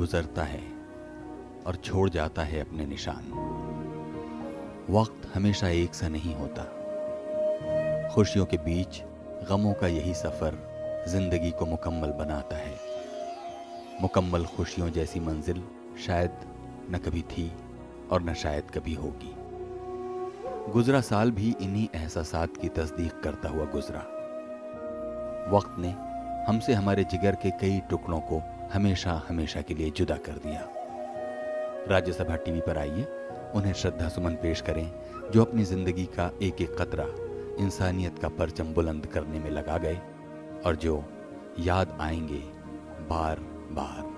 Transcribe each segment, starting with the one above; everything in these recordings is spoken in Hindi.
गुजरता है और छोड़ जाता है अपने निशान। वक्त हमेशा एक सा नहीं होता। खुशियों के बीच गमों का यही सफर जिंदगी को मुकम्मल बनाता है। मुकम्मल खुशियों जैसी मंजिल शायद न कभी थी और न शायद कभी होगी। गुजरा साल भी इन्हीं एहसासात की तस्दीक करता हुआ गुजरा। वक्त ने हमसे हमारे जिगर के कई टुकड़ों को हमेशा हमेशा के लिए जुदा कर दिया। राज्यसभा टीवी पर आइए, उन्हें श्रद्धा सुमन पेश करें जो अपनी जिंदगी का एक एक कतरा इंसानियत का परचम बुलंद करने में लगा गए और जो याद आएंगे बार बार।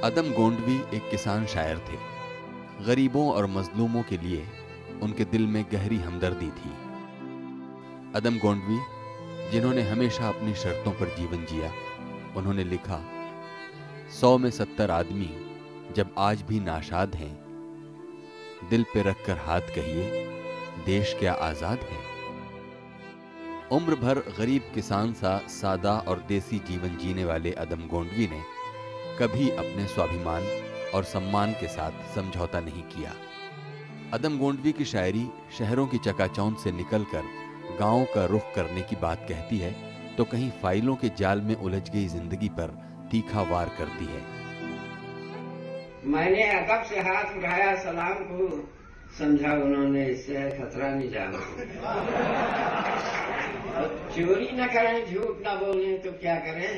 अदम गोंडवी एक किसान शायर थे। गरीबों और मजलूमों के लिए उनके दिल में गहरी हमदर्दी थी। अदम गोंडवी, जिन्होंने हमेशा अपनी शर्तों पर जीवन जिया, उन्होंने लिखा, 100 में 70 आदमी जब आज भी नाशाद हैं, दिल पे रखकर हाथ कहिए, देश क्या आजाद है। उम्र भर गरीब किसान सा सादा और देसी जीवन जीने वाले अदम गोंडवी ने कभी अपने स्वाभिमान और सम्मान के साथ समझौता नहीं किया। अदम गोंडवी की शायरी शहरों की चकाचौंध से निकलकर गांवों का रुख करने की बात कहती है तो कहीं फाइलों के जाल में उलझ गई जिंदगी पर तीखा वार करती है। मैंने अदब से हाथ उठाया सलाम को, समझा उन्होंने इससे खतरा नहीं जाना। चोरी न करें, झूठ न बोलें तो क्या करें,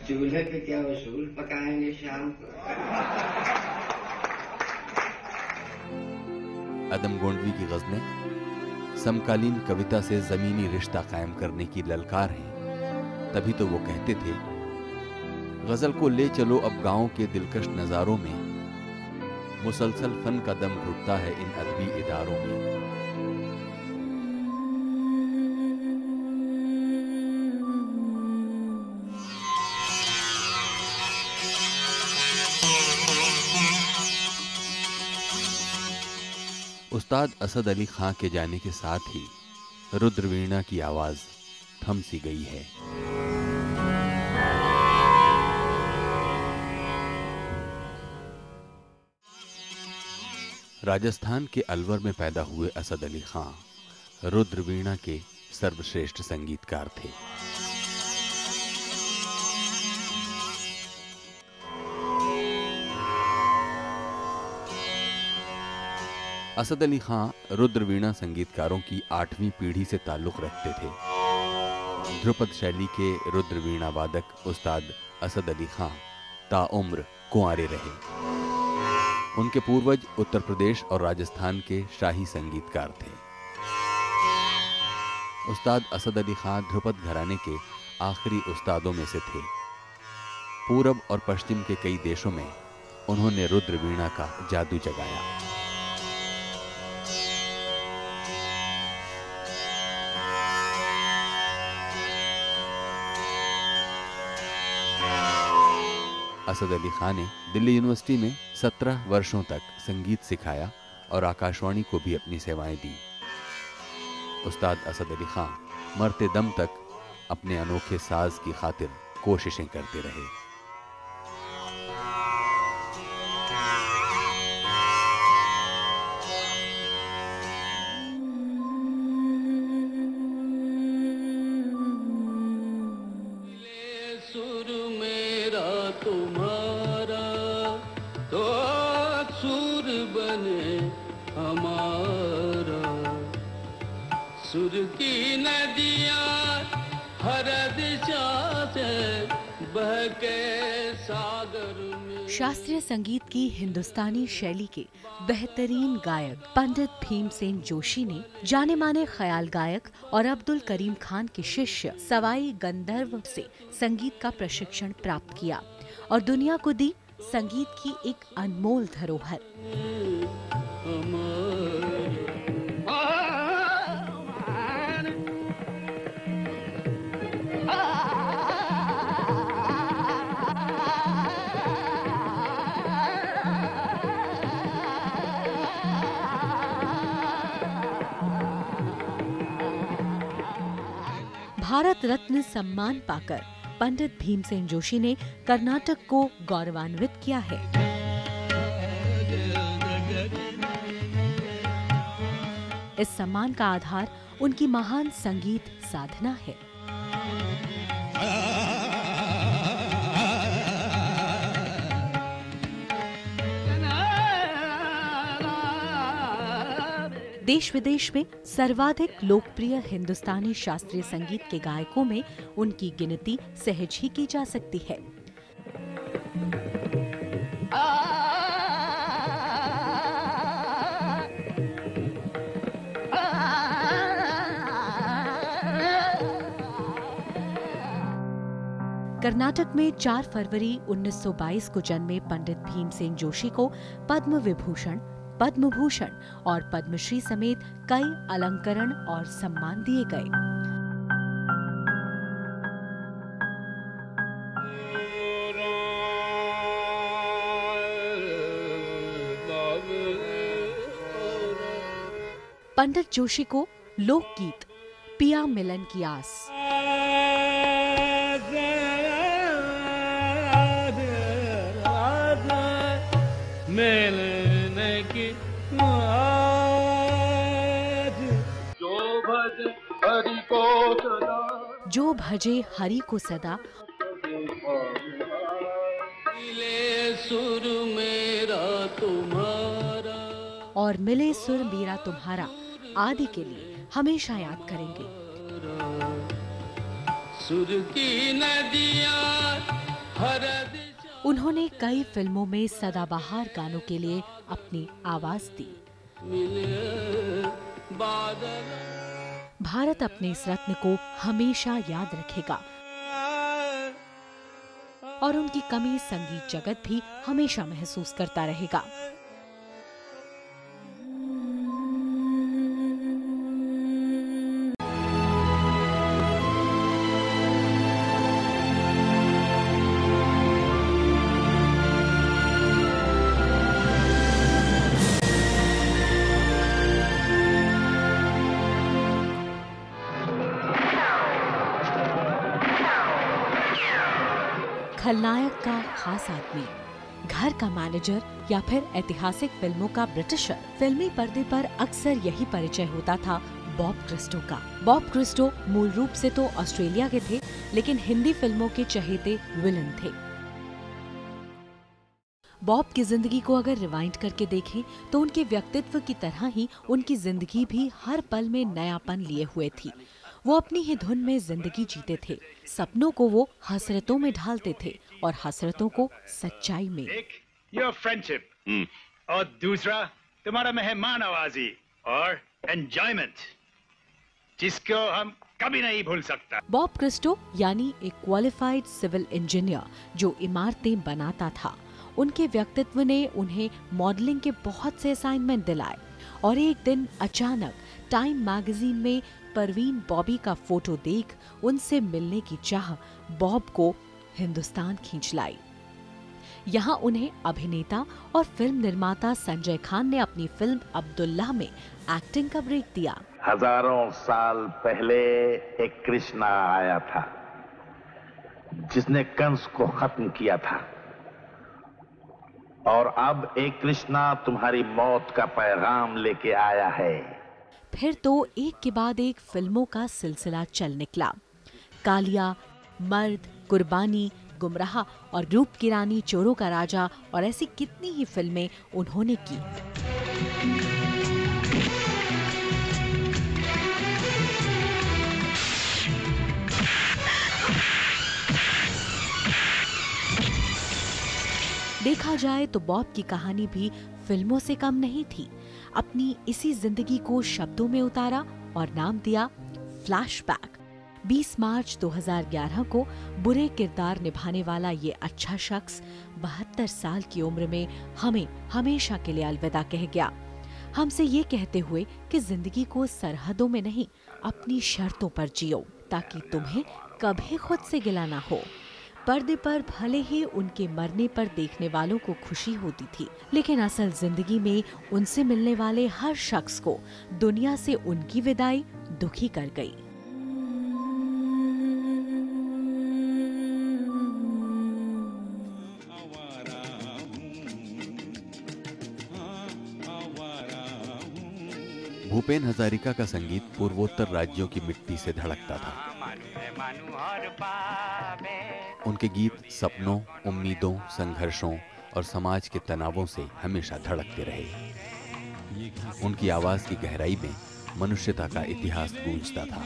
चूल्हे पे क्या वसूल पकाएंगे शाम को। अदम गोंडवी की गज़लें समकालीन कविता से जमीनी रिश्ता कायम करने की ललकार हैं। तभी तो वो कहते थे, गजल को ले चलो अब गांव के दिलकश नजारों में, मुसलसल फन का दम घुटता है इन अदबी इदारों में। उस्ताद असद अली खां के जाने के साथ ही रुद्रवीणा की आवाज थम सी गई है। राजस्थान के अलवर में पैदा हुए असद अली खां रुद्रवीणा के सर्वश्रेष्ठ संगीतकार थे। असद अली खां रुद्रवीणा संगीतकारों की 8वीं पीढ़ी से ताल्लुक रखते थे। ध्रुपद शैली के रुद्रवीणा वादक उस्ताद असद अली खां ताउम्र कुंवारे रहे। उनके पूर्वज उत्तर प्रदेश और राजस्थान के शाही संगीतकार थे। उस्ताद असद अली खां ध्रुपद घराने के आखिरी उस्तादों में से थे। पूरब और पश्चिम के कई देशों में उन्होंने रुद्रवीणा का जादू जगाया। असद अली खां ने दिल्ली यूनिवर्सिटी में 17 वर्षों तक संगीत सिखाया और आकाशवाणी को भी अपनी सेवाएं दी। उस्ताद असद अली खां मरते दम तक अपने अनोखे साज की खातिर कोशिशें करते रहे। तुम्हारा तो सुर बने हमारा, सुर की नदियाँ हर दिशा से बहके सागर में। शास्त्रीय संगीत की हिंदुस्तानी शैली के बेहतरीन गायक पंडित भीमसेन जोशी ने जाने माने ख्याल गायक और अब्दुल करीम खान के शिष्य सवाई गंधर्व से संगीत का प्रशिक्षण प्राप्त किया और दुनिया को दी संगीत की एक अनमोल धरोहर। भारत रत्न सम्मान पाकर पंडित भीमसेन जोशी ने कर्नाटक को गौरवान्वित किया है। इस सम्मान का आधार उनकी महान संगीत साधना है। देश विदेश में सर्वाधिक लोकप्रिय हिंदुस्तानी शास्त्रीय संगीत के गायकों में उनकी गिनती सहज ही की जा सकती है। कर्नाटक में 4 फरवरी 1922 को जन्मे पंडित भीमसेन जोशी को पद्म विभूषण, पद्म भूषण और पद्मश्री समेत कई अलंकरण और सम्मान दिए गए। पंडित जोशी को लोकगीत पिया मिलन की आस, जो भजे हरि को सदा, मिले सुर मेरा तुम्हारा, और मिले सुर मेरा तुम्हारा आदि के लिए हमेशा याद करेंगे। सुर की नदियाँ हर उन्होंने कई फिल्मों में सदाबहार गानों के लिए अपनी आवाज दी। भारत अपने इस रत्न को हमेशा याद रखेगा और उनकी कमी संगीत जगत भी हमेशा महसूस करता रहेगा। खलनायक का खास आदमी, घर का मैनेजर या फिर ऐतिहासिक फिल्मों का ब्रिटिशर। फिल्मी पर्दे पर अक्सर यही परिचय होता था बॉब क्रिस्टो का। बॉब क्रिस्टो मूल रूप से तो ऑस्ट्रेलिया के थे, लेकिन हिंदी फिल्मों के चहेते विलन थे। बॉब की जिंदगी को अगर रिवाइंड करके देखें तो उनके व्यक्तित्व की तरह ही उनकी जिंदगी भी हर पल में नयापन लिए हुए थी। वो अपनी ही धुन में जिंदगी जीते थे। सपनों को वो हसरतों में ढालते थे और हसरतों को सच्चाई में। एक योर फ्रेंडशिप और दूसरा तुम्हारा मेहमान नवाजी और एंजॉयमेंट, जिसको हम कभी नहीं भूल सकता। बॉब क्रिस्टो यानी एक क्वालिफाइड सिविल इंजीनियर जो इमारतें बनाता था। उनके व्यक्तित्व ने उन्हें मॉडलिंग के बहुत से असाइनमेंट दिलाए और एक दिन अचानक टाइम मैगजीन में परवीन बॉबी का फोटो देख उनसे मिलने की चाह बॉब को हिंदुस्तान खींच लाई। यहाँ उन्हें अभिनेता और फिल्म निर्माता संजय खान ने अपनी फिल्म अब्दुल्लाह में एक्टिंग का ब्रेक दिया। हजारों साल पहले एक कृष्णा आया था जिसने कंस को खत्म किया था, और अब एक कृष्णा तुम्हारी मौत का पैगाम लेके आया है। फिर तो एक के बाद एक फिल्मों का सिलसिला चल निकला। कालिया, मर्द, कुर्बानी, गुमराह और रूप की रानी, चोरों का राजा और ऐसी कितनी ही फिल्में उन्होंने की। देखा जाए तो बॉब की कहानी भी फिल्मों से कम नहीं थी। अपनी इसी जिंदगी को शब्दों में उतारा और नाम दिया फ्लैशबैक। 20 मार्च 2011 को बुरे किरदार निभाने वाला ये अच्छा शख्स 72 साल की उम्र में हमें हमेशा के लिए अलविदा कह गया, हमसे ये कहते हुए कि जिंदगी को सरहदों में नहीं अपनी शर्तों पर जियो ताकि तुम्हें कभी खुद से गिला ना हो। पर्दे पर भले ही उनके मरने पर देखने वालों को खुशी होती थी, लेकिन असल जिंदगी में उनसे मिलने वाले हर शख्स को दुनिया से उनकी विदाई दुखी कर गई। भूपेन हजारिका का संगीत पूर्वोत्तर राज्यों की मिट्टी से धड़कता था। उनके गीत सपनों, उम्मीदों, संघर्षों और समाज के तनावों से हमेशा धड़कते रहे। उनकी आवाज की गहराई में मनुष्यता का इतिहास गूंजता था।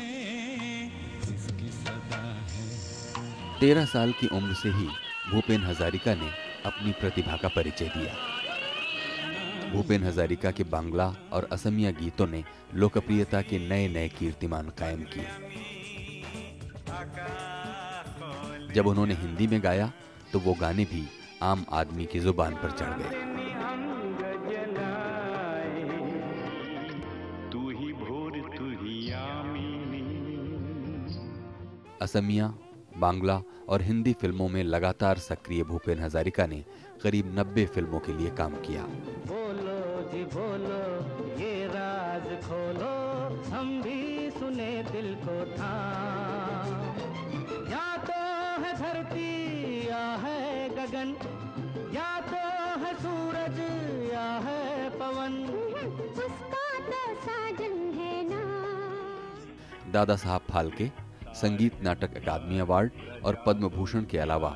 13 साल की उम्र से ही भूपेन हजारिका ने अपनी प्रतिभा का परिचय दिया। भूपेन हजारिका के बांग्ला और असमिया गीतों ने लोकप्रियता के नए नए कीर्तिमान कायम किए। जब उन्होंने हिंदी में गाया तो वो गाने भी आम आदमी की जुबान पर चढ़ गए। असमिया, बांग्ला और हिंदी फिल्मों में लगातार सक्रिय भूपेन हजारिका ने करीब 90 फिल्मों के लिए काम किया। बोलो जी बोलो, ये राज खोलो, हम भी सुने दिल को थाम। या तो है धरती या है गगन, या तो है सूरज या है पवन, उसका तो साजन है ना। दादा साहब फाल्के, संगीत नाटक अकादमी अवार्ड और पद्म भूषण के अलावा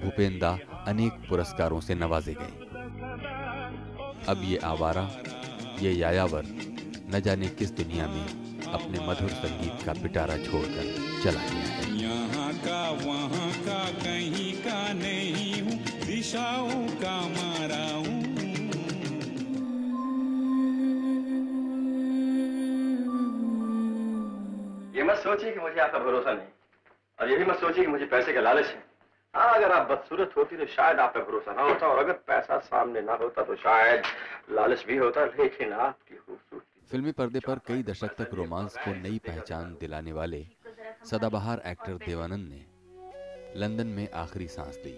भूपेन दा अनेक पुरस्कारों से नवाजे गए। अब ये आवारा, ये यायावर न जाने किस दुनिया में अपने मधुर संगीत का पिटारा छोड़कर चला गया है। यहाँ का वहाँ का कहीं का नहीं हूँ, दिशाओं का मारा हूँ। ये मत सोचिए कि मुझे आपका भरोसा नहीं, और ये भी मत सोचिए कि मुझे पैसे का लालच है। हाँ, अगर आप बदसूरत होती तो शायद आप पे भरोसा ना होता, और अगर पैसा सामने ना होता तो शायद लालच भी होता, लेकिन आपकी खूबसूरती। फिल्मी पर्दे पर कई दशक तक रोमांस को नई पहचान दिलाने वाले सदाबहार एक्टर देवानंद ने लंदन में आखिरी सांस ली।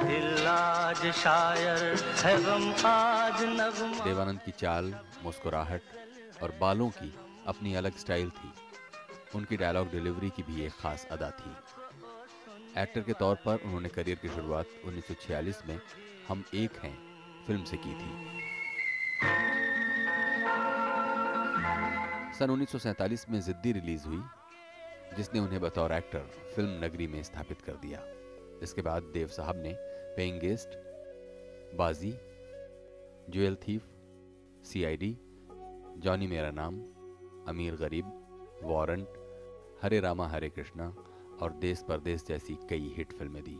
दिल आज शायर है, गम आज नगमा। देवानंद की चाल, मुस्कुराहट और बालों की अपनी अलग स्टाइल थी। उनकी डायलॉग डिलीवरी की भी एक खास अदा थी। एक्टर के तौर पर उन्होंने करियर की शुरुआत 1946 में हम एक हैं फिल्म से की थी। सन 1947 में जिद्दी रिलीज हुई, जिसने उन्हें बतौर एक्टर फिल्म नगरी में स्थापित कर दिया। इसके बाद देव साहब ने पेइंग गेस्ट, बाजी, ज्वेल थीफ, CID, जॉनी मेरा नाम, अमीर गरीब, वारंट, हरे रामा हरे कृष्णा और देश परदेश जैसी कई हिट फिल्में दी।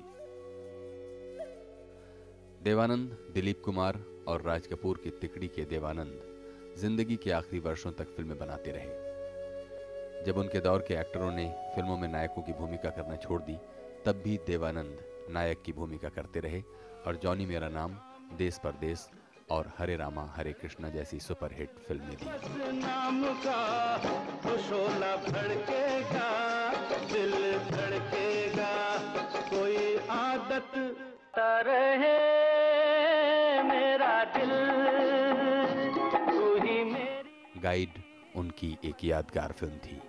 देवानंद, दिलीप कुमार और राज कपूर की तिकड़ी के देवानंद जिंदगी के आखिरी वर्षों तक फिल्में बनाते रहे। जब उनके दौर के एक्टरों ने फिल्मों में नायकों की भूमिका करना छोड़ दी, तब भी देवानंद नायक की भूमिका करते रहे और जॉनी मेरा नाम, देश परदेश और हरे रामा हरे कृष्णा जैसी सुपरहिट फिल्में दी। नाम का तो शोला भड़केगा, दिल धड़केगा, कोई आदत रहे मेरा दिल, तू ही मेरी। गाइड उनकी एक यादगार फिल्म थी।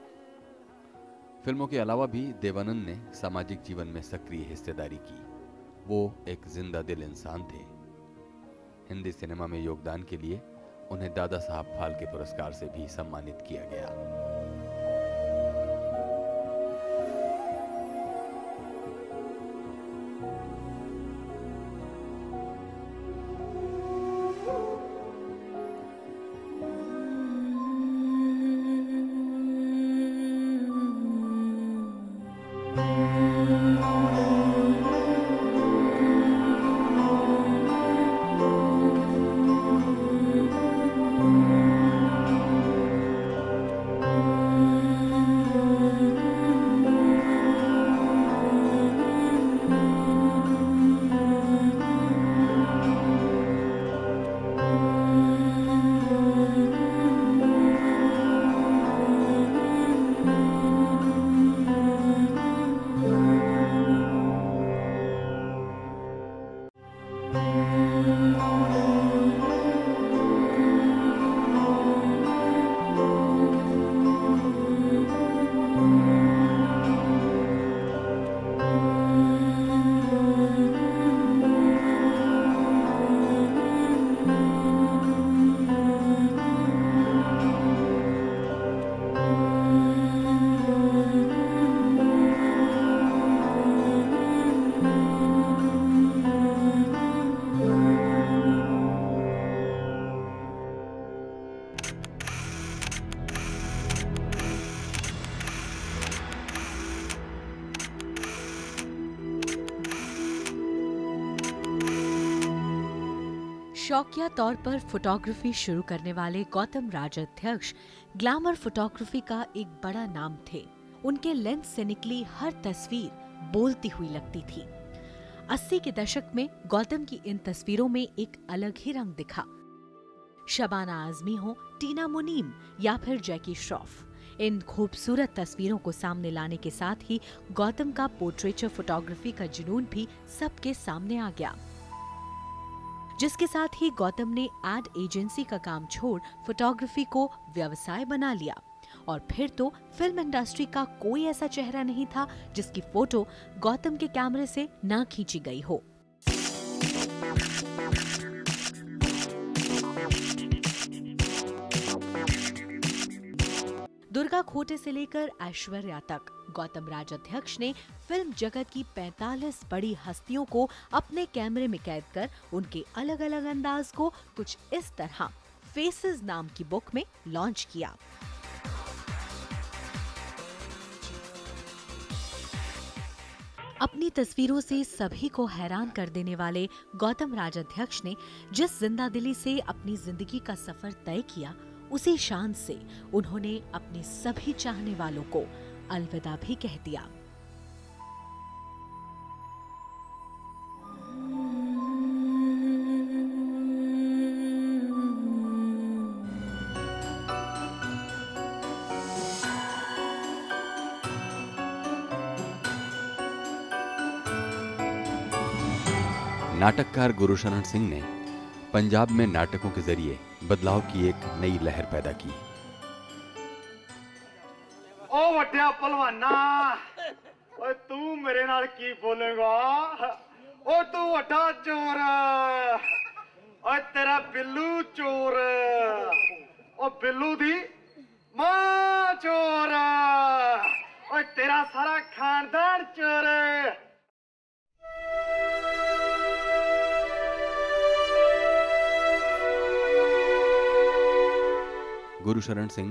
फिल्मों के अलावा भी देवानंद ने सामाजिक जीवन में सक्रिय हिस्सेदारी की। वो एक जिंदा दिल इंसान थे। हिंदी सिनेमा में योगदान के लिए उन्हें दादा साहब फाल्के पुरस्कार से भी सम्मानित किया गया। शौकिया तौर पर फोटोग्राफी शुरू करने वाले गौतम राजाध्यक्ष ग्लैमर फोटोग्राफी का एक बड़ा नाम थे। उनके लेंस से निकली हर तस्वीर बोलती हुई लगती थी। 80 के दशक में गौतम की इन तस्वीरों में एक अलग ही रंग दिखा। शबाना आजमी हो, टीना मुनीम या फिर जैकी श्रॉफ, इन खूबसूरत तस्वीरों को सामने लाने के साथ ही गौतम का पोर्ट्रेचर फोटोग्राफी का जुनून भी सबके सामने आ गया, जिसके साथ ही गौतम ने एड एजेंसी का काम छोड़ फोटोग्राफी को व्यवसाय बना लिया। और फिर तो फिल्म इंडस्ट्री का कोई ऐसा चेहरा नहीं था जिसकी फोटो गौतम के कैमरे से ना खींची गई हो। दुर्गा खोटे से लेकर ऐश्वर्या तक गौतम राजाध्यक्ष ने फिल्म जगत की 45 बड़ी हस्तियों को अपने कैमरे में कैद कर उनके अलग अलग अंदाज को कुछ इस तरह फेसेस नाम की बुक में लॉन्च किया। अपनी तस्वीरों से सभी को हैरान कर देने वाले गौतम राजाध्यक्ष ने जिस जिंदादिली से अपनी जिंदगी का सफर तय किया, उसी शान से उन्होंने अपने सभी चाहने वालों को अलविदा भी कह दिया। नाटककार गुरुशरण सिंह ने पंजाब में नाटकों के जरिए बदलाव की एक नई लहर पैदा की। ओ वड्या पहलवाना, ओए तू मेरे नाल की बोलेगा? ओ तू वड्डा चोर, ओए तेरा बिल्लू चोर, ओ बिल्लू दी मां चोर, ओए तेरा सारा खानदान चोर। गुरुशरण सिंह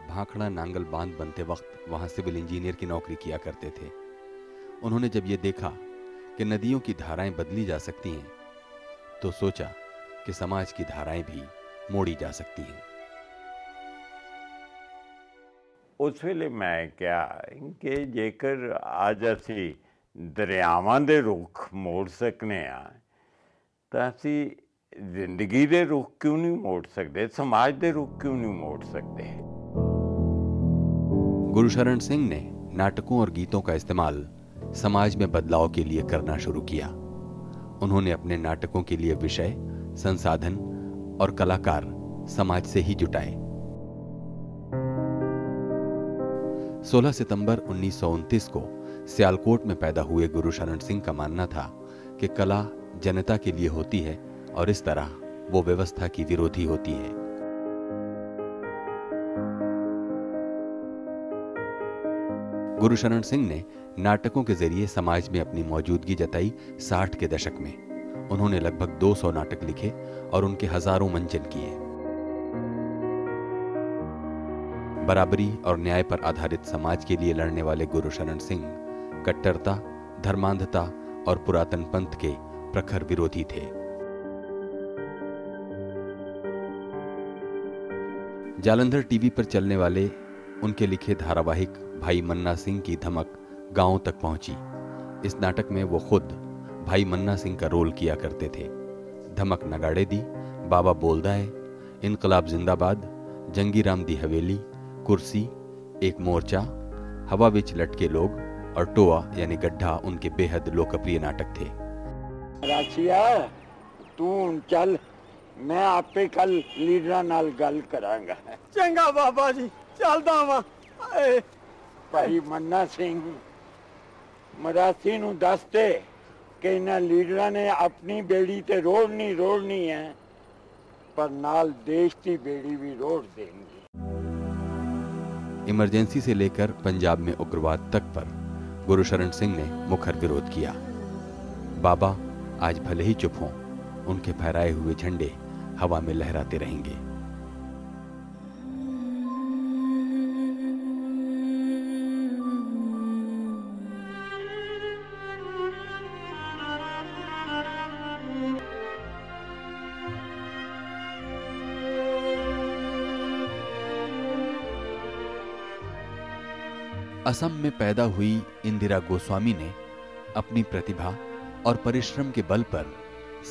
भाखड़ा नांगल बांध बनते वक्त वहां सिविल इंजीनियर की नौकरी किया करते थे। उन्होंने जब ये देखा कि नदियों की धाराएं बदली जा सकती हैं, तो सोचा कि समाज की धाराएं भी मोड़ी जा सकती हैं। उस वेले मैं क्या कि जेकर आज असी दरियावां दे रुख मोड़ सकने आ, तो असी जिंदगी दे रुख क्यों नहीं मोड़ सकते, समाज दे रुख क्यों नहीं मोड़ सकते। गुरुशरण सिंह ने नाटकों और गीतों का इस्तेमाल समाज में बदलाव के लिए करना शुरू किया। उन्होंने अपने नाटकों के लिए विषय, संसाधन और कलाकार समाज से ही जुटाए। 16 सितंबर 1929 को सियालकोट में पैदा हुए गुरुशरण सिंह का मानना था कि कला जनता के लिए होती है और इस तरह वो व्यवस्था की विरोधी होती है। गुरुशरण सिंह ने नाटकों के जरिए समाज में अपनी मौजूदगी जताई। 60 के दशक में उन्होंने लगभग 200 नाटक लिखे और उनके हजारों मंचन किए। बराबरी और न्याय पर आधारित समाज के लिए लड़ने वाले गुरुशरण सिंह कट्टरता, धर्मांधता और पुरातन पंथ के प्रखर विरोधी थे। जालंधर टीवी पर चलने वाले उनके लिखे धारावाहिक भाई मन्ना सिंह की धमक गांवों तक पहुंची। इस नाटक में वो खुद भाई मन्ना सिंह का रोल किया करते थे। धमक नगाड़े दी, बाबा बोलदा है, इनकलाब जिंदाबाद, जंगी राम दी हवेली, कुर्सी, एक मोर्चा, हवा विच लटके लोग और टोआ यानी गड्ढा उनके बेहद लोकप्रिय नाटक थे। राशिया तू चल, मैं आपे कल लीडर नाल गल करांगा। चंगा बाबा जी, चलदा वा। भाई मन्ना सिंह मरासी नूं दस दे कि इन्हां लीडरां ने अपनी बेड़ी ते रोड़नी है, पर नाल देश की बेड़ी भी रोड़ देंगे। इमरजेंसी से लेकर पंजाब में उग्रवाद तक पर गुरुशरण सिंह ने मुखर विरोध किया। बाबा आज भले ही चुप हों, उनके फहराए हुए झंडे हवा में लहराते रहेंगे। असम में पैदा हुई इंदिरा गोस्वामी ने अपनी प्रतिभा और परिश्रम के बल पर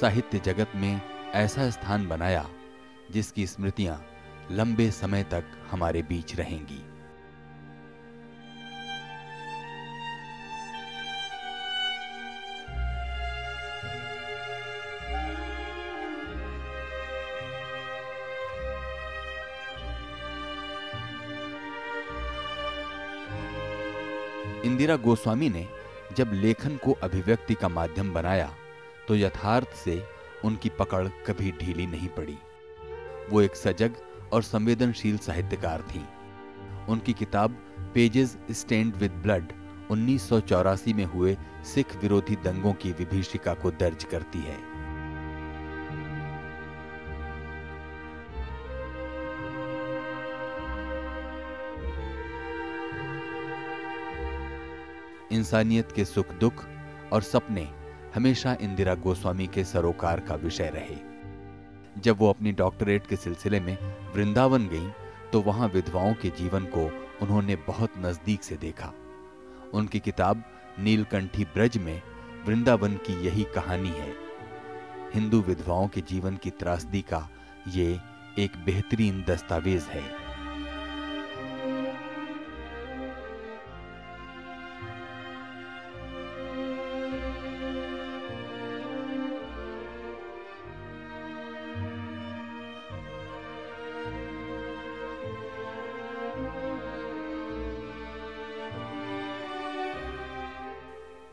साहित्य जगत में ऐसा स्थान बनाया जिसकी स्मृतियां लंबे समय तक हमारे बीच रहेंगी। इंदिरा गोस्वामी ने जब लेखन को अभिव्यक्ति का माध्यम बनाया तो यथार्थ से उनकी पकड़ कभी ढीली नहीं पड़ी। वो एक सजग और संवेदनशील साहित्यकार थीं। उनकी किताब पेजेस स्टेन्ड विद ब्लड 1984 में हुए सिख विरोधी दंगों की विभीषिका को दर्ज करती है। इंसानियत के सुख दुख और सपने हमेशा इंदिरा गोस्वामी के सरोकार का विषय रहे। जब वो अपनी डॉक्टरेट के सिलसिले में वृंदावन गईं, तो वहां विधवाओं के जीवन को उन्होंने बहुत नजदीक से देखा। उनकी किताब नीलकंठी ब्रज में वृंदावन की यही कहानी है। हिंदू विधवाओं के जीवन की त्रासदी का ये एक बेहतरीन दस्तावेज है।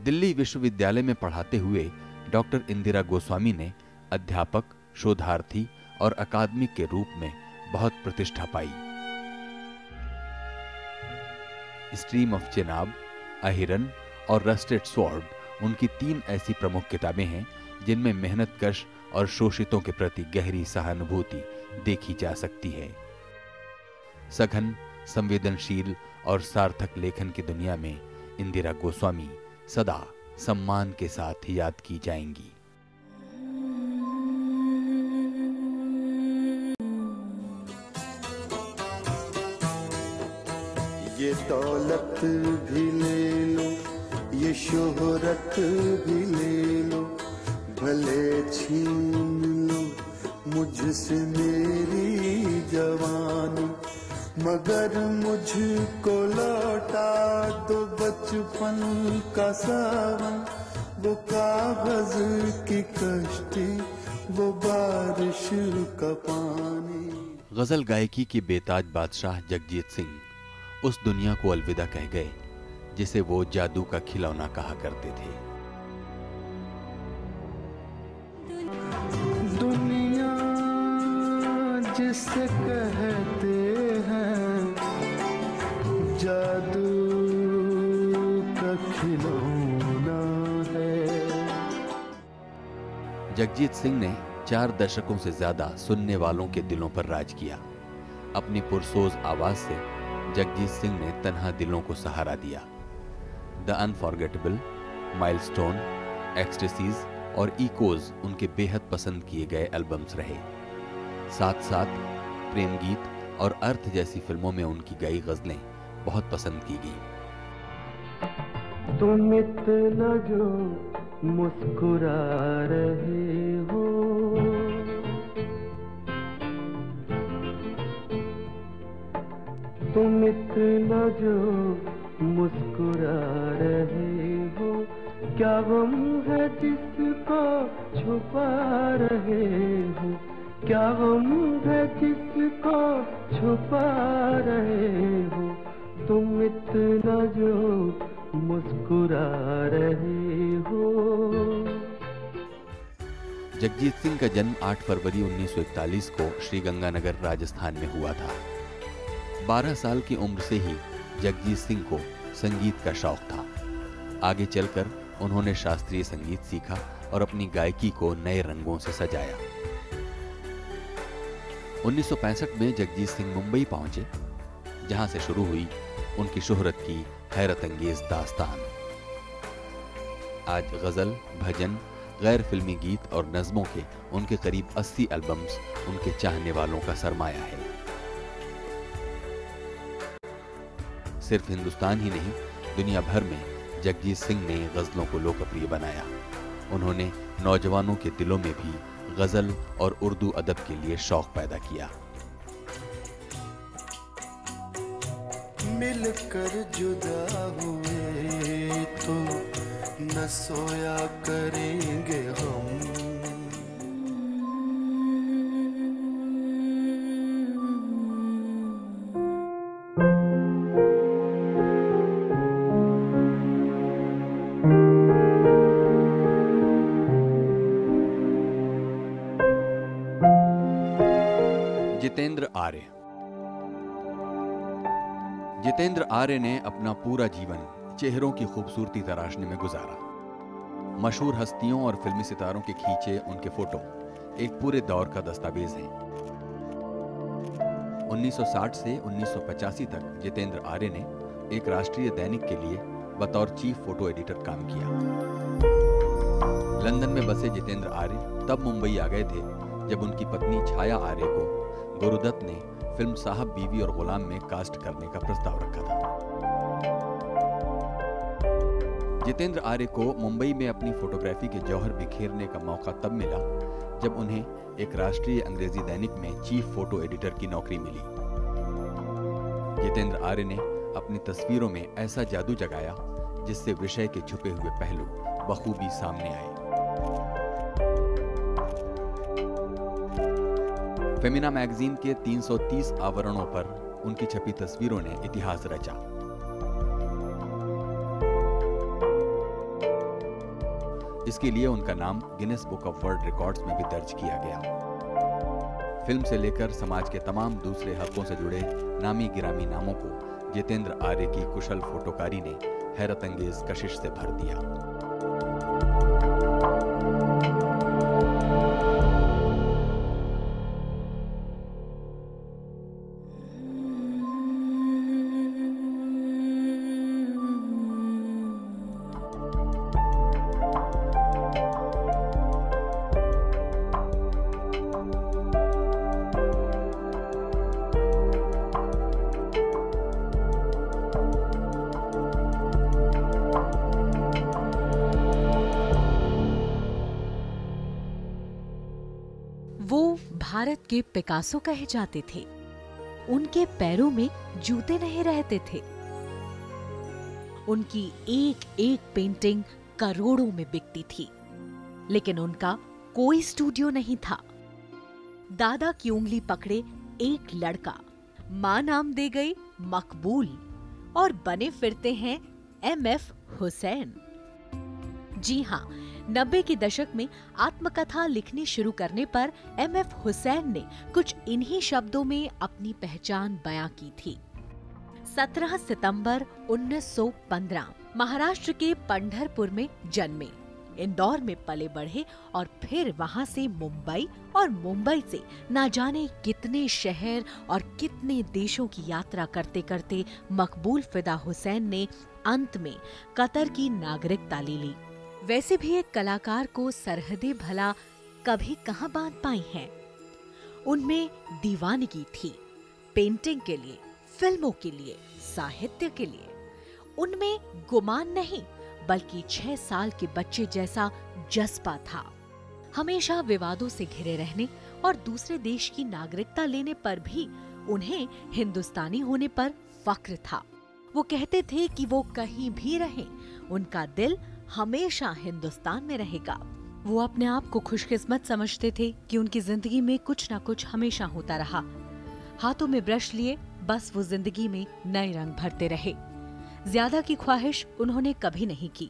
दिल्ली विश्वविद्यालय में पढ़ाते हुए डॉक्टर इंदिरा गोस्वामी ने अध्यापक, शोधार्थी और अकादमिक के रूप में बहुत प्रतिष्ठा पाई। स्ट्रीम ऑफ चेनाब, अहिरन और रस्टेड स्वॉर्ड उनकी 3 ऐसी प्रमुख किताबें हैं जिनमें मेहनतकश और शोषितों के प्रति गहरी सहानुभूति देखी जा सकती है। सघन, संवेदनशील और सार्थक लेखन की दुनिया में इंदिरा गोस्वामी सदा सम्मान के साथ याद की जाएंगी। ये दौलत भी ले लो, ये शोहरत भी ले लो, भले छीन लो मुझसे मेरी जवानी, मगर मुझको लौटा दो बचपन का सावन, वो कागज की कश्ती, वो बारिश का पानी। गजल गायकी के बेताज बादशाह जगजीत सिंह उस दुनिया को अलविदा कह गए जिसे वो जादू का खिलौना कहा करते थे। दुनिया जिसे कहते जादू का खिलौना है। जगजीत सिंह ने 4 दशकों से ज्यादा सुनने वालों के दिलों पर राज किया। अपनी पुरसोज आवाज से जगजीत सिंह ने तन्हा दिलों को सहारा दिया। द अनफॉरगेटेबल, माइलस्टोन, एक्सटेसीज और इकोज उनके बेहद पसंद किए गए एल्बम्स रहे। साथ साथ प्रेम गीत और अर्थ जैसी फिल्मों में उनकी गाई गजलें बहुत पसंद की गई। तुम इतना जो मुस्कुरा रहे हो, तुम इतना जो मुस्कुरा रहे हो, क्या गम है जिसको छुपा रहे हो, क्या गम है जिसको छुपा रहे हो, तुम इतना जो मुस्कुरा रहे हो। जगजीत सिंह का जन्म 8 फरवरी 1941 को श्रीगंगानगर राजस्थान में हुआ था। 12 साल की उम्र से ही जगजीत सिंह को संगीत का शौक था। आगे चलकर उन्होंने शास्त्रीय संगीत सीखा और अपनी गायकी को नए रंगों से सजाया। 1965 में जगजीत सिंह मुंबई पहुंचे, जहां से शुरू हुई उनकी शोहरत की हैरत अंगेज दास्तान। आज गजल, भजन, गैर फिल्मी गीत और नज़मों के उनके करीब 80 एल्बम्स उनके चाहने वालों का सरमाया है। सिर्फ हिंदुस्तान ही नहीं, दुनिया भर में जगजीत सिंह ने गजलों को लोकप्रिय बनाया। उन्होंने नौजवानों के दिलों में भी गजल और उर्दू अदब के लिए शौक पैदा किया। मिलकर जुदा हुए तो न सोया करेंगे हम, जितेंद्र आर्य। जितेंद्र आर्य ने अपना पूरा जीवन चेहरों की खूबसूरती तराशने में गुजारा। मशहूर हस्तियों और फिल्मी सितारों के खींचे उनके फोटो एक पूरे दौर का दस्तावेज हैं। 1960 से 1985 तक जितेंद्र आर्य ने एक राष्ट्रीय दैनिक के लिए बतौर चीफ फोटो एडिटर काम किया। लंदन में बसे जितेंद्र आर्य तब मुंबई आ गए थे जब उनकी पत्नी छाया आर्य को गुरुदत्त ने फिल्म साहब बीवी और गुलाम में कास्ट करने का प्रस्ताव रखा था। जितेंद्र आर्य को मुंबई में अपनी फोटोग्राफी के जौहर बिखेरने का मौका तब मिला जब उन्हें एक राष्ट्रीय अंग्रेजी दैनिक में चीफ फोटो एडिटर की नौकरी मिली। जितेंद्र आर्य ने अपनी तस्वीरों में ऐसा जादू जगाया जिससे विषय के छुपे हुए पहलू बखूबी सामने आए। फेमिना मैगजीन के 330 आवरणों पर उनकी छपी तस्वीरों ने इतिहास रचा। इसके लिए उनका नाम Guinness book of world records में भी दर्ज किया गया। फिल्म से लेकर समाज के तमाम दूसरे हकों से जुड़े नामी गिरामी नामों को जितेंद्र आर्य की कुशल फोटोकारी ने हैरत अंगेज कशिश से भर दिया। भारत के पिकासो कहे जाते थे। उनके पैरों में जूते नहीं रहते थे। उनकी एक एक पेंटिंग करोड़ों में बिकती थी, लेकिन उनका कोई स्टूडियो नहीं था। दादा की उंगली पकड़े एक लड़का, मां नाम दे गई मकबूल और बने फिरते हैं MF हुसैन। जी हाँ, 90 के दशक में आत्मकथा लिखनी शुरू करने पर MF हुसैन ने कुछ इन्हीं शब्दों में अपनी पहचान बयां की थी। 17 सितंबर 1915 महाराष्ट्र के पंढरपुर में जन्मे, इंदौर में पले बढ़े और फिर वहां से मुंबई और मुंबई से ना जाने कितने शहर और कितने देशों की यात्रा करते करते मकबूल फिदा हुसैन ने अंत में कतर की नागरिकता ले ली। वैसे भी एक कलाकार को सरहदें भला कभी कहां बांध पाई हैं। उनमें दीवानगी थी, पेंटिंग के लिए, फिल्मों के लिए, साहित्य के लिए। उनमें गुमान नहीं बल्कि 6 साल के बच्चे जैसा जज्बा था। हमेशा विवादों से घिरे रहने और दूसरे देश की नागरिकता लेने पर भी उन्हें हिंदुस्तानी होने पर फक्र था। वो कहते थे कि वो कहीं भी रहें, उनका दिल हमेशा हिंदुस्तान में रहेगा। वो अपने आप को खुशकिस्मत समझते थे कि उनकी जिंदगी में कुछ न कुछ हमेशा होता रहा। हाथों में ब्रश लिए बस वो जिंदगी में नए रंग भरते रहे। ज्यादा की ख्वाहिश उन्होंने कभी नहीं की।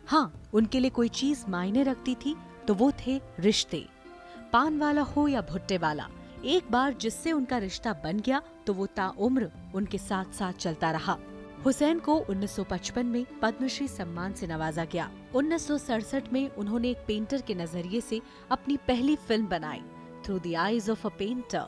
हाँ, उनके लिए कोई चीज मायने रखती थी तो वो थे रिश्ते। पान वाला हो या भुट्टे वाला, एक बार जिससे उनका रिश्ता बन गया तो वो ताउम्र उनके साथ साथ चलता रहा। हुसैन को 1955 में पद्मश्री सम्मान से नवाजा गया। 1967 में उन्होंने एक पेंटर के नजरिए से अपनी पहली फिल्म बनाई, through the eyes of a painter.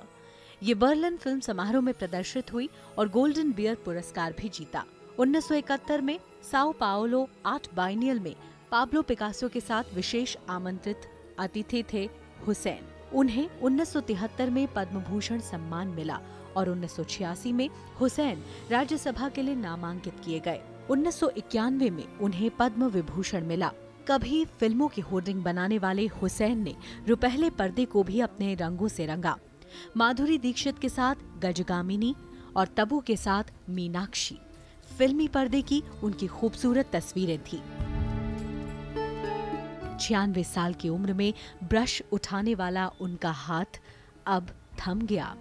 ये बर्लिन फिल्म समारोह में प्रदर्शित हुई और गोल्डन बियर पुरस्कार भी जीता। 1971 में साओ पाओलो आर्ट बाइनियल में पाब्लो पिकासो के साथ विशेष आमंत्रित अतिथि थे हुसैन। उन्हें 1973 में पद्म भूषण सम्मान मिला और 1986 में हुसैन राज्यसभा के लिए नामांकित किए गए। 1991 में उन्हें पद्म विभूषण मिला। कभी फिल्मों की होर्डिंग बनाने वाले हुसैन ने रुपहले पर्दे को भी अपने रंगों से रंगा। माधुरी दीक्षित के साथ गजगामिनी और तबू के साथ मीनाक्षी फिल्मी पर्दे की उनकी खूबसूरत तस्वीरें थी। 96 साल की उम्र में ब्रश उठाने वाला उनका हाथ अब थम गया।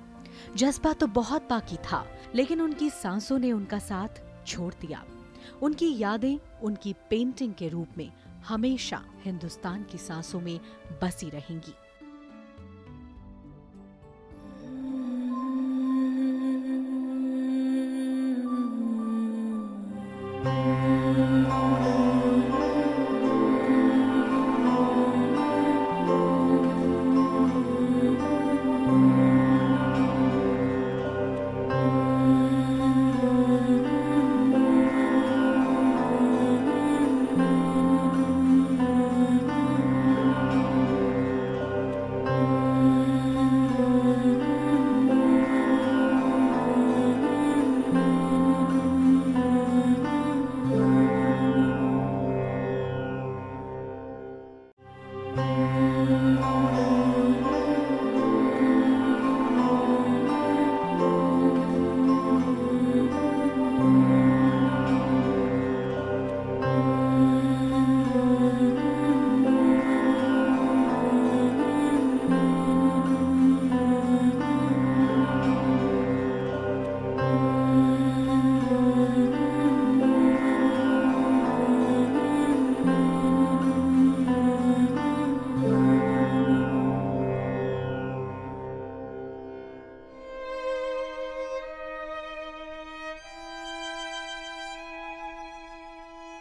जज्बा तो बहुत बाकी था, लेकिन उनकी सांसों ने उनका साथ छोड़ दिया। उनकी यादें उनकी पेंटिंग के रूप में हमेशा हिंदुस्तान की सांसों में बसी रहेंगी।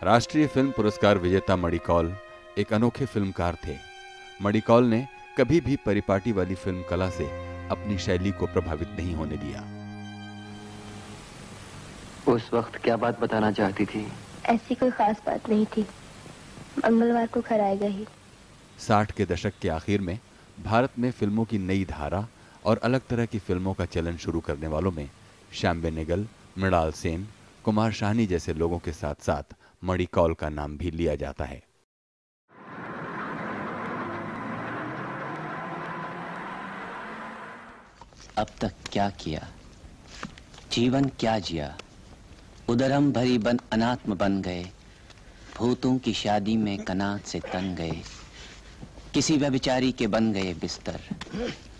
राष्ट्रीय फिल्म पुरस्कार विजेता मणिकौल एक अनोखे फिल्मकार थे। मणिकौल ने कभी भी परिपाटी वाली फिल्म कला से अपनी शैली को प्रभावित नहीं होने दिया। उस वक्त क्या बात बताना चाहती थी? ऐसी कोई खास बात नहीं थी, मंगलवार को घर आएगा ही। 60 के दशक के आखिर में भारत में फिल्मों की नई धारा और अलग तरह की फिल्मों का चलन शुरू करने वालों में श्याम बेनेगल, मृणाल सेन, कुमार शाहनी जैसे लोगों के साथ साथ मणिकौल का नाम भी लिया जाता है। अब तक क्या किया, जीवन क्या जिया, उदरम भरी बन अनात्म बन गए, भूतों की शादी में कनात से तन गए, किसी व्यभिचारी के बन गए बिस्तर,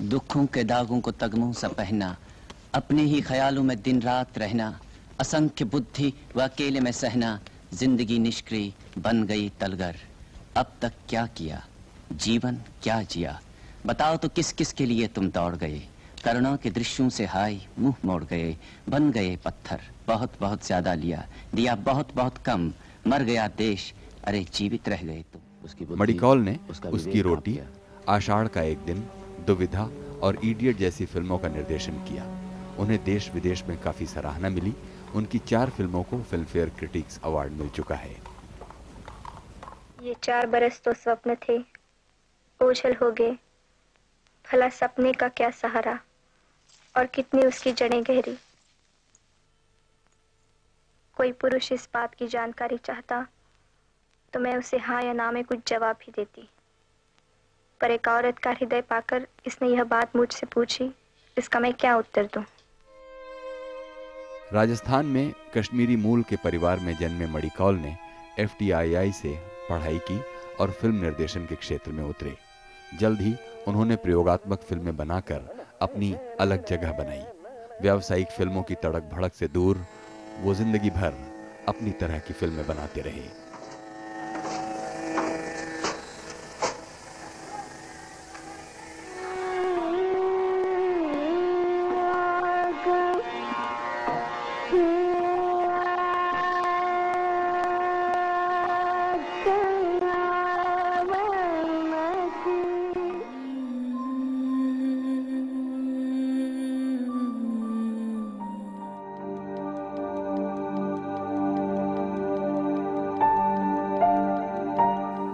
दुखों के दागों को तगमों सा पहना, अपने ही ख्यालों में दिन रात रहना, असंख्य बुद्धि व अकेले में सहना, जिंदगी निष्क्रिय बन गई तलगर। अब तक क्या किया, जीवन क्या जिया, बताओ तो किस किस के लिए तुम दौड़ गए, करुणा के दृश्यों से हाय मुंह मोड़ गए, बन गए पत्थर, बहुत बहुत ज्यादा लिया, दिया बहुत बहुत कम, मर गया देश, अरे जीवित रह गए तुम। मणिकौल ने उसकी रोटी, आषाढ़ का एक दिन, दुविधा और इडियट जैसी फिल्मों का निर्देशन किया। उन्हें देश विदेश में काफी सराहना मिली। उनकी 4 फिल्मों को फिल्म फेयर क्रिटिक्स अवार्ड मिल चुका है। ये 4 बरस तो स्वप्न थे, ओझल हो गए, भला सपने का क्या सहारा, और कितनी उसकी जड़ें गहरी। कोई पुरुष इस बात की जानकारी चाहता तो मैं उसे हाँ या ना में कुछ जवाब ही देती, पर एक औरत का हृदय पाकर इसने यह बात मुझसे पूछी, इसका मैं क्या उत्तर दूं? राजस्थान में कश्मीरी मूल के परिवार में जन्मे मणिकौल ने FTII से पढ़ाई की और फिल्म निर्देशन के क्षेत्र में उतरे। जल्द ही उन्होंने प्रयोगात्मक फिल्में बनाकर अपनी अलग जगह बनाई। व्यावसायिक फिल्मों की तड़क भड़क से दूर वो जिंदगी भर अपनी तरह की फिल्में बनाते रहे।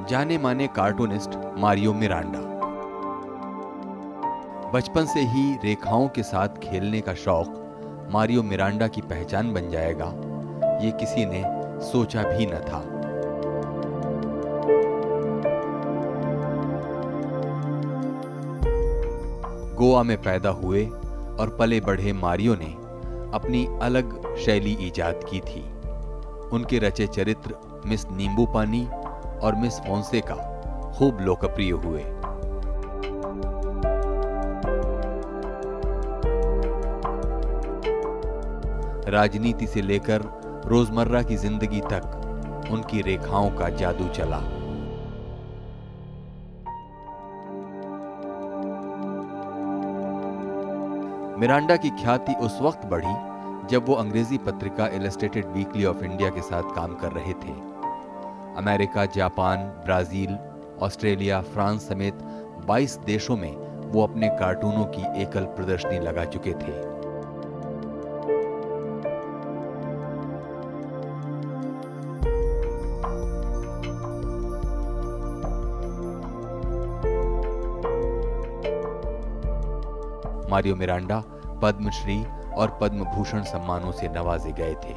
जाने माने कार्टूनिस्ट मारियो मिरांडा। बचपन से ही रेखाओं के साथ खेलने का शौक मारियो मिरांडा की पहचान बन जाएगा, ये किसी ने सोचा भी न था। गोवा में पैदा हुए और पले बढ़े मारियो ने अपनी अलग शैली ईजाद की थी। उनके रचे चरित्र मिस नींबू पानी और मिस फोंसेका खूब लोकप्रिय हुए। राजनीति से लेकर रोजमर्रा की जिंदगी तक उनकी रेखाओं का जादू चला। मिरांडा की ख्याति उस वक्त बढ़ी जब वो अंग्रेजी पत्रिका इलस्ट्रेटेड वीकली ऑफ इंडिया के साथ काम कर रहे थे। America, Japan, Brazil, Australia, France समेत 22 देशों में वो अपने कार्टूनों की एकल प्रदर्शनी लगा चुके थे। मारियो मिरांडा पद्मश्री और पद्म भूषण सम्मानों से नवाजे गए थे।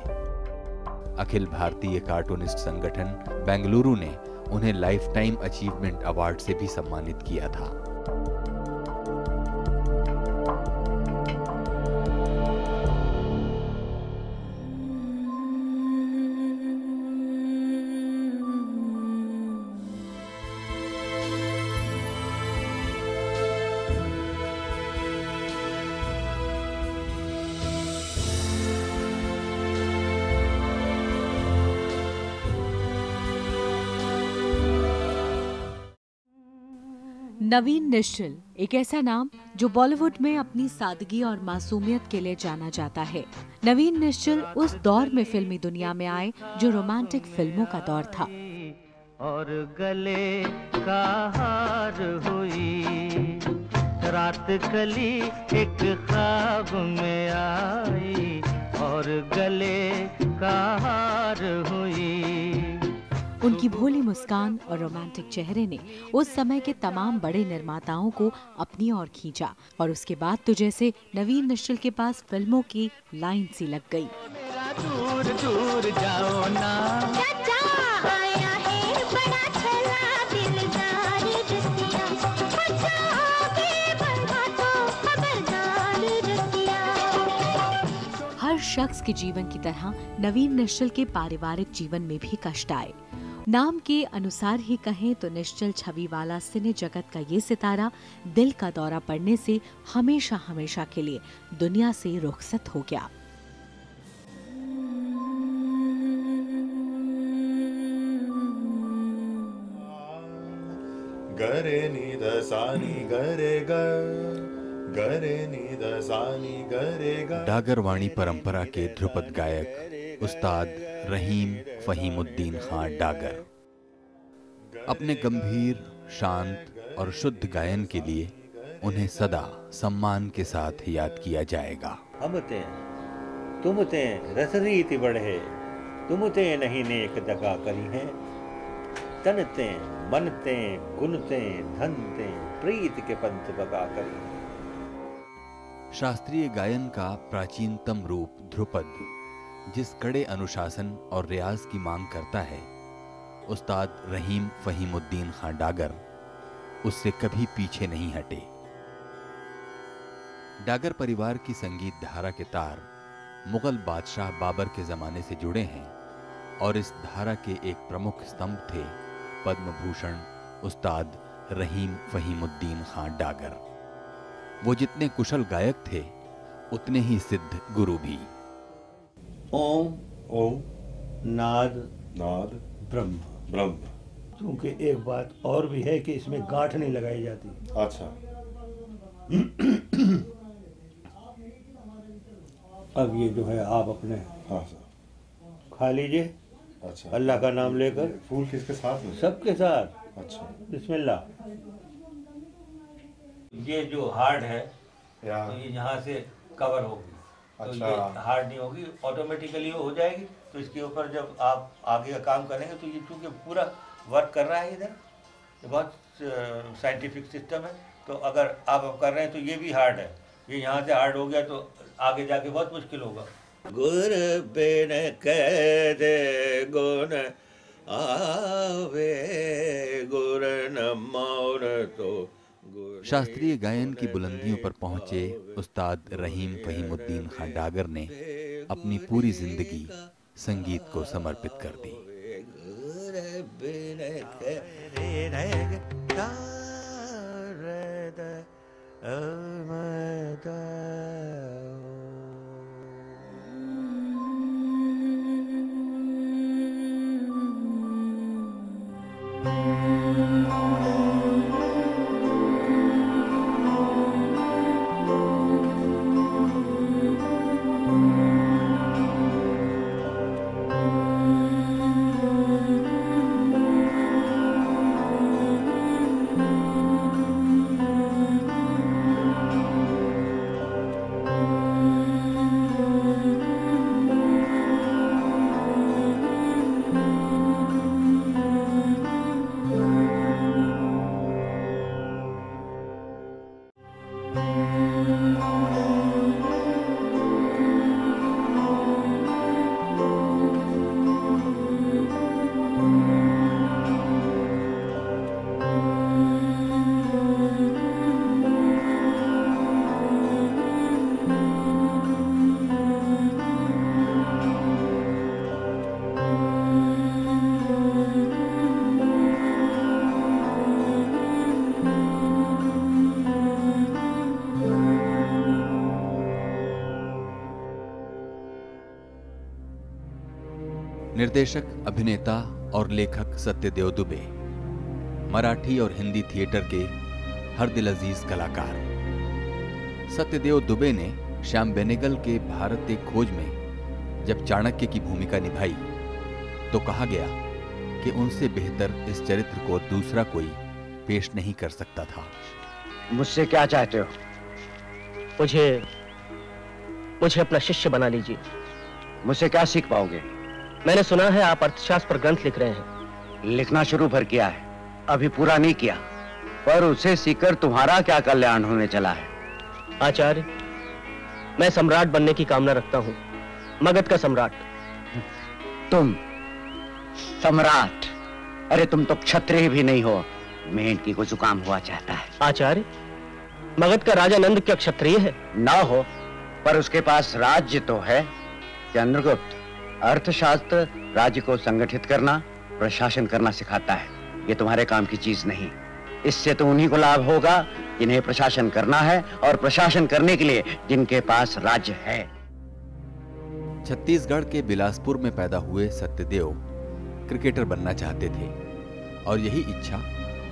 अखिल भारतीय कार्टूनिस्ट संगठन बेंगलुरु ने उन्हें लाइफ टाइम अचीवमेंट अवार्ड से भी सम्मानित किया था। नवीन निश्चल एक ऐसा नाम जो बॉलीवुड में अपनी सादगी और मासूमियत के लिए जाना जाता है। नवीन निश्चल उस दौर में फिल्मी दुनिया में आए जो रोमांटिक फिल्मों का दौर था। और गले का हार हुई रात कली एक ख्वाब में आई और गले का हार हुई। उनकी भोली मुस्कान और रोमांटिक चेहरे ने उस समय के तमाम बड़े निर्माताओं को अपनी ओर खींचा और उसके बाद तो जैसे नवीन निश्चल के पास फिल्मों की लाइन सी लग गई। दूर दूर जाओ ना आया है बड़ा छला दिलदार रसिया बचाओगे बंधा तो खबरदार रसिया। हर शख्स के जीवन की तरह नवीन निश्चल के पारिवारिक जीवन में भी कष्ट आए। नाम के अनुसार ही कहें तो निश्चल छवि वाला सिने जगत का ये सितारा दिल का दौरा पड़ने से हमेशा हमेशा के लिए दुनिया से रुखसत हो गया। गरे नीद सानी गरे गरे नीद सानी गरे ग। डागरवाणी परंपरा के ध्रुपद गायक उस्ताद रहीम फहीमुद्दीन खान डागर अपने गंभीर, शांत और शुद्ध गायन के लिए उन्हें सदा सम्मान के साथ याद किया जाएगा। हम ते तुम ते रसरीति बढ़े तुम ते नहीं नेक दगा करी है तन ते मन ते गुण ते धन ते प्रीत के पंथ बगा करी। शास्त्रीय गायन का प्राचीनतम रूप ध्रुपद जिस कड़े अनुशासन और रियाज की मांग करता है, उस्ताद रहीम फहीमुद्दीन खान डागर उससे कभी पीछे नहीं हटे। डागर परिवार की संगीत धारा के तार मुगल बादशाह बाबर के जमाने से जुड़े हैं और इस धारा के एक प्रमुख स्तंभ थे पद्म भूषण उस्ताद रहीम फहीमुद्दीन खान डागर। वो जितने कुशल गायक थे उतने ही सिद्ध गुरु भी। ओम ओम नाद नाद ब्रह्म ब्रह्म। क्योंकि एक बात और भी है कि इसमें गांठ नहीं लगाई जाती। अच्छा। अब ये जो है आप अपने हाँ सर खा लीजिए। अच्छा। अल्लाह का नाम लेकर। फूल किसके साथ में? सबके साथ। अच्छा। बिस्मिल्लाह। ये जो हार्ड है तो ये यहाँ से कवर होगी। तो अच्छा। ये हार्ड नहीं होगी, ऑटोमेटिकली हो जाएगी। तो इसके ऊपर जब आप आगे का काम करेंगे तो ये चूंकि पूरा वर्क कर रहा है इधर, ये बहुत साइंटिफिक सिस्टम है, तो अगर आप कर रहे हैं तो ये भी हार्ड है, ये यहाँ से हार्ड हो गया तो आगे जाके बहुत मुश्किल होगा। गुर बिन कह दे गुण आवे, गुर न मौन तो। शास्त्रीय गायन की बुलंदियों पर पहुंचे उस्ताद रहीम फहीमुद्दीन खान डागर ने अपनी पूरी जिंदगी संगीत को समर्पित कर दी। निर्देशक, अभिनेता और लेखक सत्यदेव दुबे, मराठी और हिंदी थिएटर के हर दिल अजीज कलाकार। सत्यदेव दुबे ने श्याम बेनेगल के भारत एक खोज में जब चाणक्य की भूमिका निभाई तो कहा गया कि उनसे बेहतर इस चरित्र को दूसरा कोई पेश नहीं कर सकता था। मुझसे क्या चाहते हो? मुझे अपना शिष्य बना लीजिए। मुझसे क्या सीख पाओगे? मैंने सुना है आप अर्थशास्त्र पर ग्रंथ लिख रहे हैं। लिखना शुरू भर किया है, अभी पूरा नहीं किया, पर उसे सीखकर तुम्हारा क्या कल्याण होने चला है? आचार्य, मैं सम्राट बनने की कामना रखता हूँ, मगध का सम्राट। तुम सम्राट? अरे तुम तो क्षत्रिय भी नहीं हो, मेंढकी को जुकाम हुआ चाहता है। आचार्य, मगध का राजा नंद क्या क्षत्रिय है? ना हो, पर उसके पास राज्य तो है। चंद्रगुप्त, अर्थशास्त्र राज्य को संगठित करना, प्रशासन करना सिखाता है। ये तुम्हारे काम की चीज नहीं। इससे तो उन्हीं को लाभ होगा जिन्हें प्रशासन करना है और प्रशासन करने के लिए जिनके पास राज्य है। छत्तीसगढ़ के बिलासपुर में पैदा हुए सत्यदेव क्रिकेटर बनना चाहते थे और यही इच्छा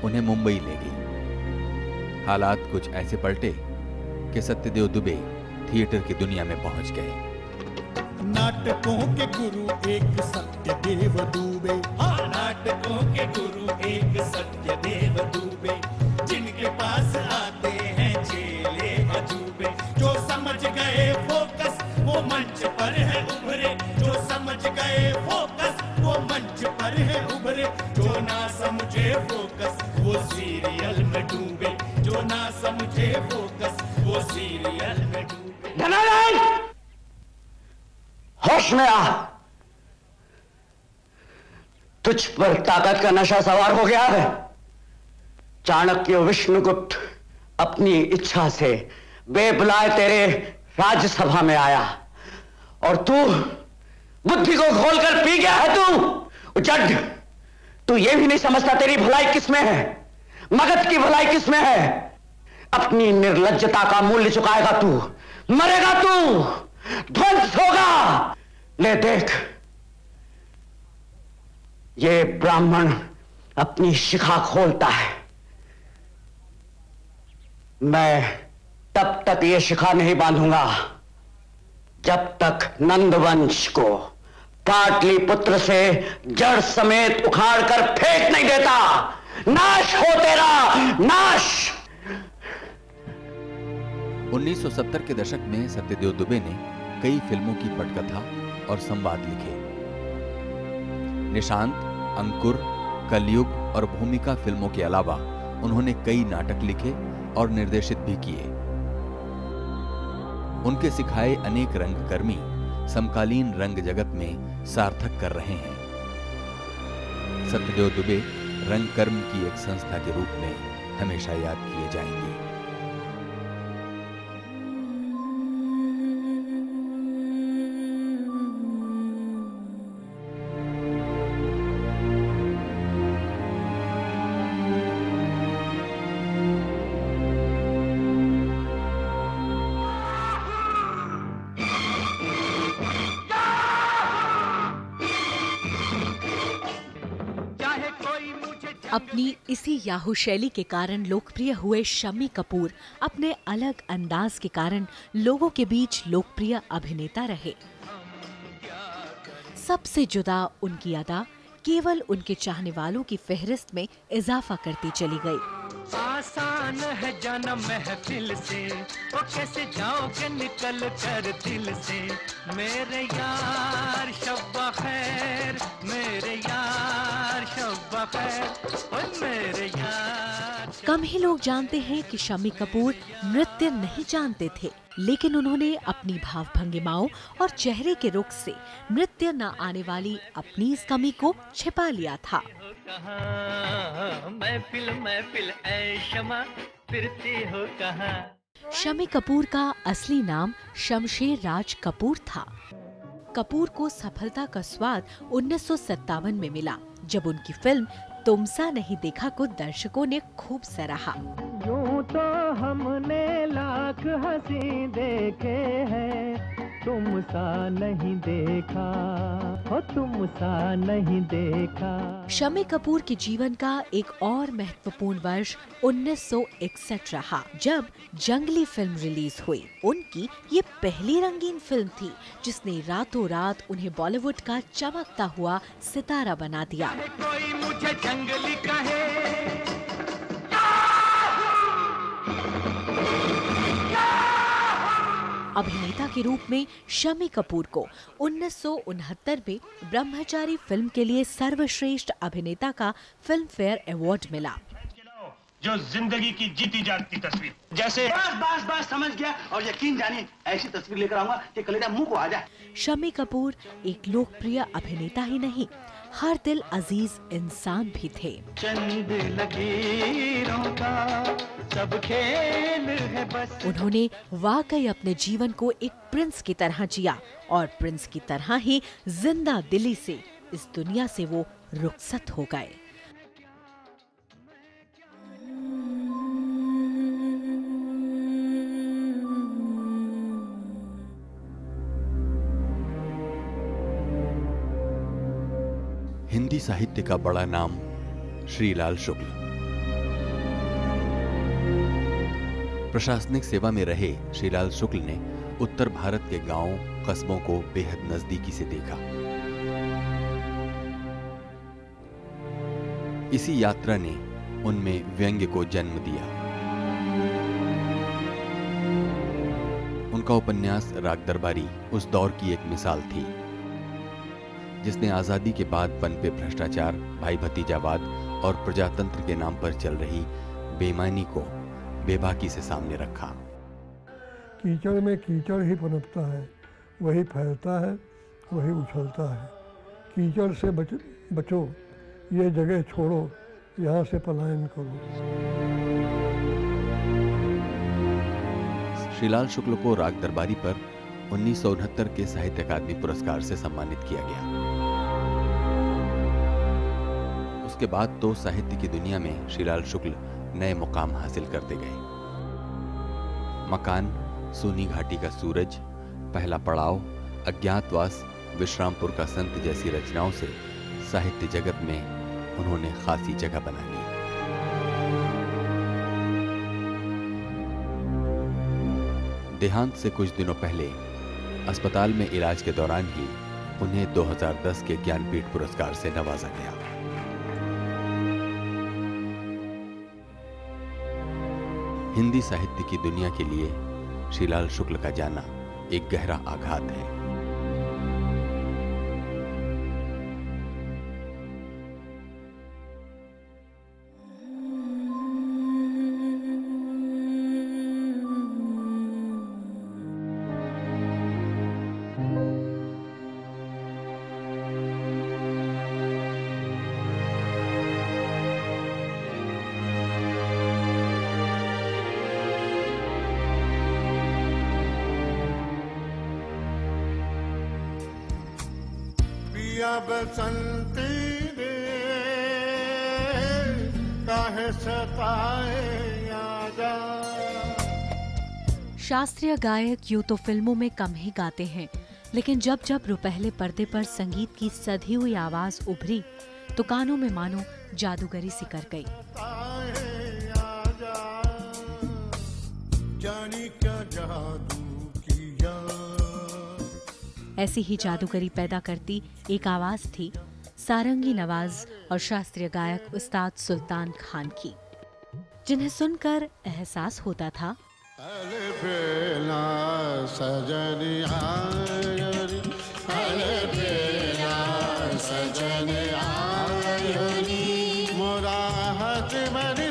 उन्हें मुंबई ले गई। हालात कुछ ऐसे पलटे कि सत्यदेव दुबे थिएटर की दुनिया में पहुंच गए। नाटकों के गुरु एक सत्यदेव दुबे, हाँ नाटकों के गुरु एक सत्यदेव दुबे, जिनके पास आते हैं चेले अजूबे। जो समझ गए फोकस वो मंच पर है उभरे, जो समझ गए फोकस वो मंच पर है उभरे। जो ना समझे फोकस वो सीरियल में डूबे, जो ना समझे फोकस वो सीरियल में डूबे। धनानंद, होश में आ। तुझ पर ताकत का नशा सवार हो गया है। चाणक्य विष्णुगुप्त अपनी इच्छा से बेबुलाए तेरे राज्यसभा में आया और तू बुद्धि को खोलकर पी गया है। तू जड, तू ये भी नहीं समझता तेरी भलाई किसमें है, मगध की भलाई किसमें है। अपनी निर्लज्जता का मूल्य चुकाएगा तू, मरेगा तू, ध्वंस होगा। ले देख, ये ब्राह्मण अपनी शिखा खोलता है। मैं तब तक ये शिखा नहीं बांधूंगा जब तक नंदवंश को पाटलिपुत्र से जड़ समेत उखाड़कर फेंक नहीं देता। नाश हो तेरा, नाश। 1970 के दशक में सत्यदेव दुबे ने कई फिल्मों की पटकथा और संवाद लिखे। निशांत, अंकुर, कलयुग और भूमिका फिल्मों के अलावा उन्होंने कई नाटक लिखे और निर्देशित भी किए। उनके सिखाए अनेक रंगकर्मी समकालीन रंग जगत में सार्थक कर रहे हैं। सत्यदेव दुबे रंगकर्म की एक संस्था के रूप में हमेशा याद किए जाएंगे। अपनी इसी याहू शैली के कारण लोकप्रिय हुए शम्मी कपूर अपने अलग अंदाज के कारण लोगों के बीच लोकप्रिय अभिनेता रहे। सबसे जुदा उनकी अदा केवल उनके चाहने वालों की फहरिस्त में इजाफा करती चली गई। आसान है जाना महफिल से, ओ कैसे जाओगे निकल कर दिल से, मेरे यार शब्बा खैर, मेरे यार शब्बा खैर, ओ मेरे यार। कम ही लोग जानते हैं कि शम्मी कपूर नृत्य नहीं जानते थे, लेकिन उन्होंने अपनी भाव भंगिमाओं और चेहरे के रुख से नृत्य न आने वाली अपनी इस कमी को छिपा लिया था। महफिल महफिल ऐ शमा, फिरते हो कहाँ। शम्मी कपूर का असली नाम शमशेर राज कपूर था। कपूर को सफलता का स्वाद 1957 में मिला, जब उनकी फिल्म तुम सा नहीं देखा को दर्शकों ने खूब सराहा। यूं तो हमने लाख हंसी देखे हैं, तुम सा नहीं देखा, हो तुम सा नहीं देखा। शम्मी कपूर के जीवन का एक और महत्वपूर्ण वर्ष 1961 रहा, जब जंगली फिल्म रिलीज हुई। उनकी ये पहली रंगीन फिल्म थी जिसने रातों रात उन्हें बॉलीवुड का चमकता हुआ सितारा बना दिया। कोई मुझे जंगली कहे, अभिनेता के रूप में शम्मी कपूर को 1969 में ब्रह्मचारी फिल्म के लिए सर्वश्रेष्ठ अभिनेता का फिल्म फेयर अवार्ड मिला। जो जिंदगी की जीती जागती तस्वीर जैसे। बस बस समझ गया, और यकीन जानिए ऐसी तस्वीर लेकर आऊंगा कि कलेजा मुंह को आ जाए। शम्मी कपूर एक लोकप्रिय अभिनेता ही नहीं, हर दिल अजीज इंसान भी थे। चंद लकीरों का सब खेल है बस। उन्होंने वाकई अपने जीवन को एक प्रिंस की तरह जिया, और प्रिंस की तरह ही जिंदा दिली से इस दुनिया से वो रुखसत हो गए। हिंदी साहित्य का बड़ा नाम श्रीलाल शुक्ल। प्रशासनिक सेवा में रहे श्रीलाल शुक्ल ने उत्तर भारत के गांवों कस्बों को बेहद नजदीकी से देखा। इसी यात्रा ने उनमें व्यंग्य को जन्म दिया। उनका उपन्यास राग दरबारी उस दौर की एक मिसाल थी, जिसने आजादी के बाद पनपे भ्रष्टाचार, भाई भतीजावाद और प्रजातंत्र के नाम पर चल रही बेईमानी को बेबाकी से सामने रखा। कीचड़ में कीचड़ ही पनपता है, वही फैलता है, वही उछलता है। कीचड़ से बचो, ये जगह छोड़ो, यहाँ से पलायन करो। श्रीलाल शुक्ल को राग दरबारी पर 1969 के साहित्य अकादमी पुरस्कार से सम्मानित किया गया। उसके बाद तो साहित्य की दुनिया में श्रीलाल शुक्ल नए मुकाम हासिल करते गए। मकान, सोनी घाटी का सूरज, पहला पड़ाव, अज्ञातवास, विश्रामपुर का संत जैसी रचनाओं से साहित्य जगत में उन्होंने खासी जगह बना ली। देहांत से कुछ दिनों पहले अस्पताल में इलाज के दौरान ही उन्हें 2010 के ज्ञानपीठ पुरस्कार से नवाजा गया। हिंदी साहित्य की दुनिया के लिए श्रीलाल शुक्ल का जाना एक गहरा आघात है। बसंती रे काहे सताए आजा। शास्त्रीय गायक यूं तो फिल्मों में कम ही गाते हैं, लेकिन जब जब रुपहले पर्दे पर संगीत की सधी हुई आवाज उभरी तो कानों में मानो जादूगरी सी कर गई। जानी क्या जादू किया। ऐसी ही जादूगरी पैदा करती एक आवाज थी सारंगी नवाज और शास्त्रीय गायक उस्ताद सुल्तान खान की, जिन्हें सुनकर एहसास होता था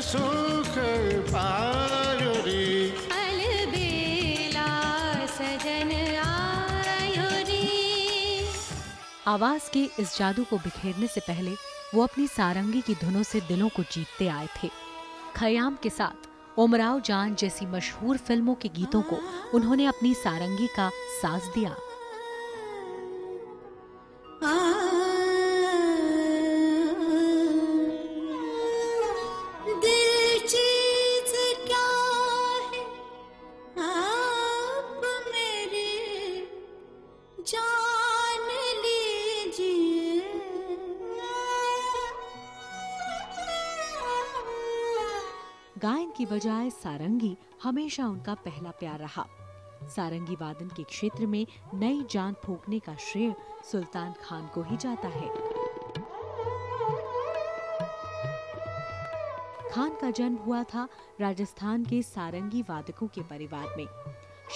सुख पायो रे अलबेला सजन आयो रे। आवाज के इस जादू को बिखेरने से पहले वो अपनी सारंगी की धुनों से दिलों को जीतते आए थे। खयाम के साथ उमराव जान जैसी मशहूर फिल्मों के गीतों को उन्होंने अपनी सारंगी का साज दिया। गायन की बजाय सारंगी हमेशा उनका पहला प्यार रहा। सारंगी वादन के क्षेत्र में नई जान फूंकने का श्रेय सुल्तान खान को ही जाता है। खान का जन्म हुआ था राजस्थान के सारंगी वादकों के परिवार में।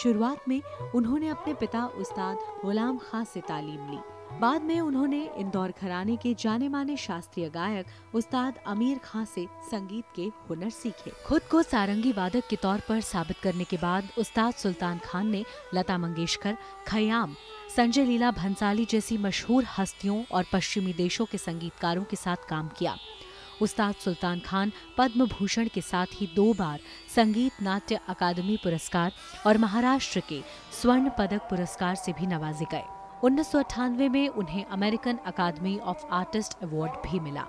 शुरुआत में उन्होंने अपने पिता उस्ताद गुलाम खां से तालीम ली। बाद में उन्होंने इंदौर घराने के जाने माने शास्त्रीय गायक उस्ताद अमीर खां से संगीत के हुनर सीखे। खुद को सारंगी वादक के तौर पर साबित करने के बाद उस्ताद सुल्तान खान ने लता मंगेशकर, खयाम, संजय लीला भंसाली जैसी मशहूर हस्तियों और पश्चिमी देशों के संगीतकारों के साथ काम किया। उस्ताद सुल्तान खान पद्म भूषण के साथ ही 2 बार संगीत नाट्य अकादमी पुरस्कार और महाराष्ट्र के स्वर्ण पदक पुरस्कार से भी नवाजे गए। 1998 में उन्हें American academy of artist award भी मिला।